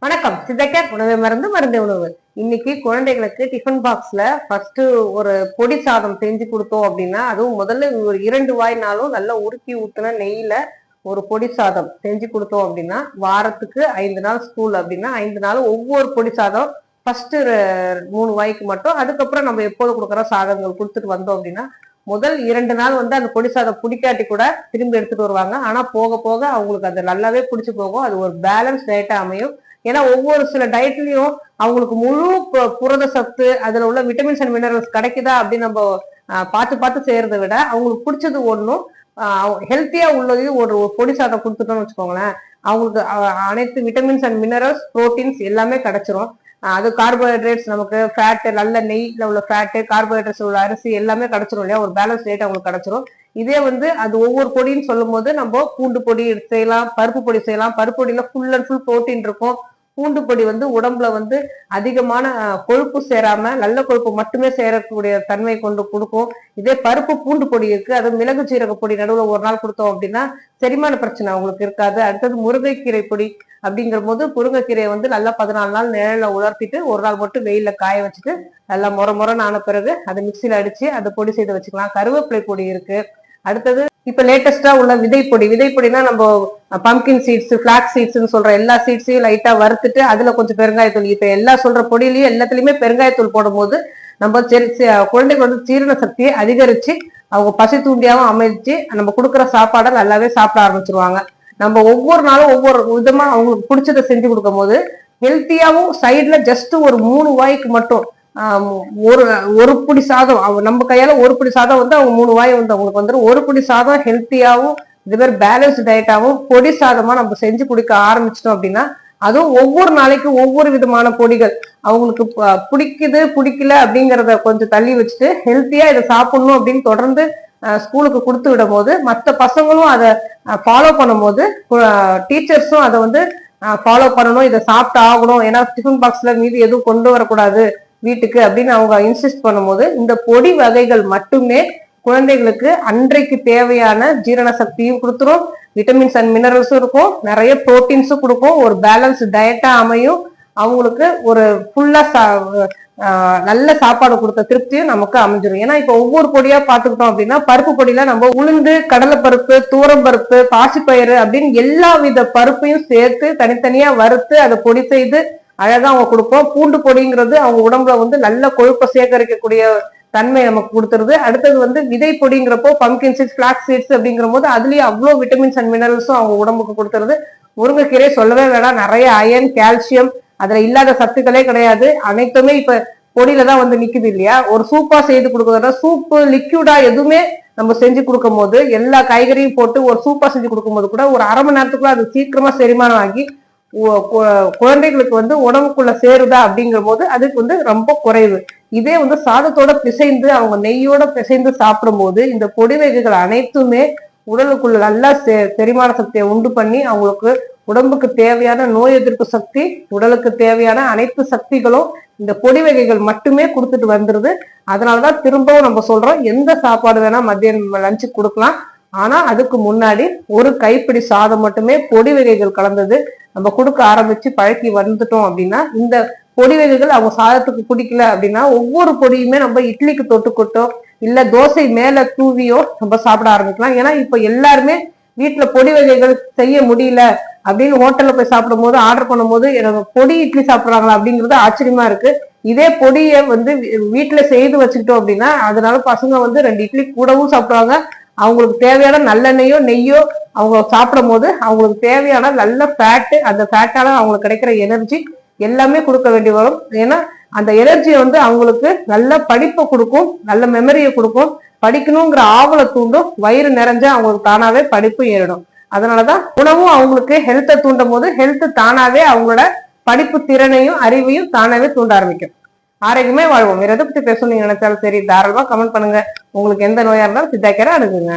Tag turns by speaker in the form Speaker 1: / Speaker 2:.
Speaker 1: வணக்கம். சித்தக்கேர் உணவை மருந்து மருந்து உணவு. இன்னைக்கு குழந்தைகளுக்கு டிஃபன் பாக்ஸ்ல ஃபர்ஸ்ட் ஒரு பொடி சாதம் செஞ்சு கொடுத்தோம் அப்படின்னா, அதுவும் முதல்ல ஒரு 2 வாய்னாலும் நல்லா உருக்கி ஊத்துன நெய்யில ஒரு பொடி சாதம் செஞ்சு கொடுத்தோம் அப்படின்னா, வாரத்துக்கு 5 நாள் ஸ்கூல் அப்படின்னா 5 நாள் ஒவ்வொரு பொடி சாதம் ஃபர்ஸ்ட் 3 வாய்க்கு மட்டும், அதுக்கப்புறம் நம்ம எப்போது கொடுக்குற சாதங்கள் கொடுத்துட்டு வந்தோம் அப்படின்னா, முதல் 2 நாள் வந்து அந்த பொடி சாதம் பிடிக்காட்டி கூட திரும்பி எடுத்துட்டு வருவாங்க. ஆனா போக போக அவங்களுக்கு அது நல்லாவே பிடிச்சு போகும். அது ஒரு பேலன்ஸ் டயட்டா அமையும். ஏன்னா ஒவ்வொரு சில டயட்லயும் அவங்களுக்கு முழு புரத சத்து, அதுல உள்ள விட்டமின்ஸ் அண்ட் மினரல்ஸ் கிடைக்குதா அப்படின்னு நம்ம பார்த்து பார்த்து செய்யறதை விட அவங்களுக்கு பிடிச்சது ஒன்றும் ஹெல்த்தியா உள்ளதையும் ஒரு பொடி சாதம் கொடுத்துட்டோம்னு வச்சுக்கோங்களேன், அவங்களுக்கு அனைத்து விட்டமின்ஸ் அண்ட் மினரல்ஸ், புரோட்டீன்ஸ் எல்லாமே கிடைச்சிரும். அது கார்போஹைட்ரேட்ஸ், நமக்கு ஃபேட்டு, நல்ல நெய்ல உள்ள ஃபேட்டு, கார்போஹைட்ரேட்ஸ் உள்ள அரிசி எல்லாமே கிடைச்சிரும் இல்லையா, ஒரு பேலன்ஸ் ரேட் அவங்களுக்கு கிடைச்சிரும். இதே வந்து அது ஒவ்வொரு பொடின்னு சொல்லும் போது நம்ம பூண்டு பொடி செய்யலாம், பருப்பு பொடி செய்யலாம். பருப்பு பொடியில ஃபுல் அண்ட் ஃபுல் புரோட்டீன் இருக்கும். பூண்டு பொடி வந்து உடம்புல வந்து அதிகமான கொழுப்பு சேராம நல்ல கொழுப்பு மட்டுமே சேரக்கூடிய தன்மை கொண்டு கொடுக்கும். இதே பருப்பு பூண்டு பொடி இருக்கு, அது மிளகு சீரக பொடி நடுவுல ஒரு நாள் கொடுத்தோம் அப்படின்னா செரிமான பிரச்சனை அவங்களுக்கு இருக்காது. அடுத்தது முருங்கைக்கீரை பொடி அப்படிங்கிற போது முருங்கைக்கீரையை வந்து நல்லா 14 நாள் நிழல உலர்த்திட்டு ஒரு நாள் மட்டும் வெயில காய வச்சுட்டு நல்லா முறைன்னு ஆன பிறகு அதை மிக்சியில அடிச்சு அதை பொடி செய்து வச்சுக்கலாம். கருவேப்பிலை பொடி இருக்கு. அடுத்தது இப்ப லேட்டஸ்டா உள்ள விதைப்பொடினா நம்ம பம்கின் சீட்ஸ், பிளாக்ஸ் சீட்ஸ்ன்னு சொல்ற எல்லா சீட்ஸையும் லைட்டா வறுத்துட்டு அதுல கொஞ்சம் பெருங்காயத்தூள், இப்ப எல்லா சொல்ற பொடியிலயும் எல்லாத்துலயுமே பெருங்காயத்தூள் போடும் போது நம்ம குழந்தைக்கு வந்து ஜீரண சக்தியை அதிகரிச்சு அவங்க பசி தூண்டியாவும் அமைச்சு நம்ம கொடுக்குற சாப்பாடை நல்லாவே சாப்பிட ஆரம்பிச்சிருவாங்க. நம்ம ஒவ்வொரு நாளும் ஒவ்வொரு விதமா அவங்களுக்கு பிடிச்சதை செஞ்சு கொடுக்கும் போது ஹெல்த்தியாவும் சைட்ல ஜஸ்ட் ஒரு 3 வாய்க்கு மட்டும் ஒரு பிடி சாதம் நம்ம கையால ஒரு பிடி சாதம் வந்து அவங்க 3 வாய் வந்து அவங்களுக்கு வந்துடும். ஒரு பிடி சாதம் ஹெல்த்தியாவும் இது மாதிரி பேலன்ஸ் டயட்டாவும் பொடி சாதமா நம்ம செஞ்சு கொடுக்க ஆரம்பிச்சிட்டோம் அப்படின்னா, அதுவும் ஒவ்வொரு நாளைக்கு ஒவ்வொரு விதமான பொடிகள் அவங்களுக்கு பிடிக்கல அப்படிங்கிறத கொஞ்சம் தள்ளி வச்சுட்டு ஹெல்த்தியா இதை சாப்பிடணும் அப்படின்னு தொடர்ந்து ஸ்கூலுக்கு கொடுத்து விடும் போது மற்ற பசங்களும் அதை ஃபாலோ பண்ணும் போது டீச்சர்ஸும் அதை வந்து ஃபாலோ பண்ணணும், இதை சாப்பிட்டு ஆகணும், ஏன்னா டிஃபன் பாக்ஸ்ல மீதி எதுவும் கொண்டு வரக்கூடாது வீட்டுக்கு அப்படின்னு அவங்க இன்சிஸ்ட் பண்ணும்போது இந்த பொடி வகைகள் மட்டுமே குழந்தைகளுக்கு அன்றைக்கு தேவையான ஜீரண சக்தியும் கொடுத்துரும், விட்டமின்ஸ் அண்ட் மினரல்ஸும் இருக்கும், நிறைய புரோட்டீன்ஸும் கொடுக்கும், ஒரு பேலன்ஸ் டயட்டா அமையும். அவங்களுக்கு ஒரு ஃபுல்லா நல்ல சாப்பாடு கொடுத்த திருப்தியும் நமக்கு அமைஞ்சிடும். ஏன்னா இப்ப ஒவ்வொரு பொடியா பாத்துக்கிட்டோம் அப்படின்னா, பருப்பு பொடியில நம்ம உளுந்து, கடலைப்பருப்பு, தூரம்பருப்பு, பாசிப்பயிறு அப்படின்னு எல்லா வித பருப்பையும் சேர்த்து தனித்தனியா வறுத்து அதை பொடி செய்து அழகா அவங்க கொடுப்போம். பூண்டு பொடிங்கிறது அவங்க உடம்புல வந்து நல்ல கொழுப்பை சேகரிக்கக்கூடிய தன்மை நமக்கு கொடுத்துருது. அடுத்தது வந்து விதை பொடிங்கிறப்போ பம்கின் சீட்ஸ், பிளாக்ஸ் சீட்ஸ் அப்படிங்கிற போது அதுலயும் அவ்வளவு விட்டமின்ஸ் அண்ட் மினரல்ஸும் அவங்க உடம்புக்கு கொடுத்துருது. முருங்கைக்கீரை சொல்லவே வேணாம், நிறைய அயன், கால்சியம், அதுல இல்லாத சத்துக்களே கிடையாது. அனைத்துமே இப்ப பொடியில தான் வந்து நிக்குது இல்லையா. ஒரு சூப்பா செய்து கொடுக்கறத, சூப்பு லிக்யூடா எதுவுமே நம்ம செஞ்சு கொடுக்கும் போது எல்லா காய்கறியும் போட்டு ஒரு சூப்பா செஞ்சு கொடுக்கும் போது கூட ஒரு 1/2 மணி நேரத்துக்குள்ள அது சீக்கிரமா செரிமானம் ஆகி குழந்தைகளுக்கு வந்து உடம்புக்குள்ள சேருதா அப்படிங்கிற போது அதுக்கு வந்து ரொம்ப குறைவு. இதே வந்து சாதத்தோட பிசைந்து அவங்க நெய்யோட பிசைந்து சாப்பிடும் போது இந்த பொடி வகைகள் அனைத்துமே உடலுக்குள்ள நல்லா செரிமான சக்தியை உண்டு பண்ணி அவங்களுக்கு உடம்புக்கு தேவையான நோய் எதிர்ப்பு சக்தி, உடலுக்கு தேவையான அனைத்து சக்திகளும் இந்த பொடி வகைகள் மட்டுமே கொடுத்துட்டு வந்துருது. அதனாலதான் திரும்பவும் நம்ம சொல்றோம், எந்த சாப்பாடு வேணா மத்தியானம் லஞ்சு கொடுக்கலாம், ஆனா அதுக்கு முன்னாடி ஒரு கைப்பிடி சாதம் மட்டுமே பொடி வகைகள் கலந்தது நம்ம கொடுக்க ஆரம்பிச்சு பழக்கி வந்துட்டோம் அப்படின்னா, இந்த பொடி வகைகள் அவங்க சாதத்துக்கு பிடிக்கல அப்படின்னா ஒவ்வொரு பொடியுமே நம்ம இட்லிக்கு தொட்டுக்கிட்டோ இல்ல தோசை மேல தூவியோ நம்ம சாப்பிட ஆரம்பிக்கலாம். ஏன்னா இப்ப எல்லாருமே வீட்டுல பொடி வகைகள் செய்ய முடியல அப்படின்னு ஹோட்டல்ல போய் சாப்பிடும் போது ஆர்டர் பண்ணும் போது எனக்கு பொடி இட்லி சாப்பிட்றாங்களா அப்படிங்கிறது ஆச்சரியமா இருக்கு. இதே பொடியை வந்து வீட்டுல செய்து வச்சுக்கிட்டோம் அப்படின்னா அதனால பசங்க வந்து 2 இட்லி கூடவும் சாப்பிடுவாங்க. அவங்களுக்கு தேவையான நல்லெண்ணெயோ நெய்யோ அவங்க சாப்பிடும் போது அவங்களுக்கு தேவையான நல்ல ஃபேட்டு, அந்த ஃபேட்டால அவங்களுக்கு கிடைக்கிற எனர்ஜி எல்லாமே கொடுக்க வேண்டி வரும். ஏன்னா அந்த எனர்ஜியை வந்து அவங்களுக்கு நல்ல படிப்பை கொடுக்கும், நல்ல மெமரியை கொடுக்கும், படிக்கணுங்கிற ஆவலை தூண்டும், வயிறு நிறைஞ்சா அவங்களுக்கு தானாவே படிப்பு ஏறிடும். அதனாலதான் உணவும் அவங்களுக்கு ஹெல்த்தை தூண்டும் போது ஹெல்த் தானாவே அவங்களோட படிப்பு திறனையும் அறிவையும் தானாவே தூண்ட ஆரம்பிக்கும். ஆரோக்கியமே வாழ்வோம். வேற எதை பத்தி பேசணும் நீங்க நினைச்சாலும் சரி தாராளமா கமெண்ட் பண்ணுங்க. உங்களுக்கு எந்த நோயா இருந்தாலும் சித்தாக்கரை அணுகுங்க.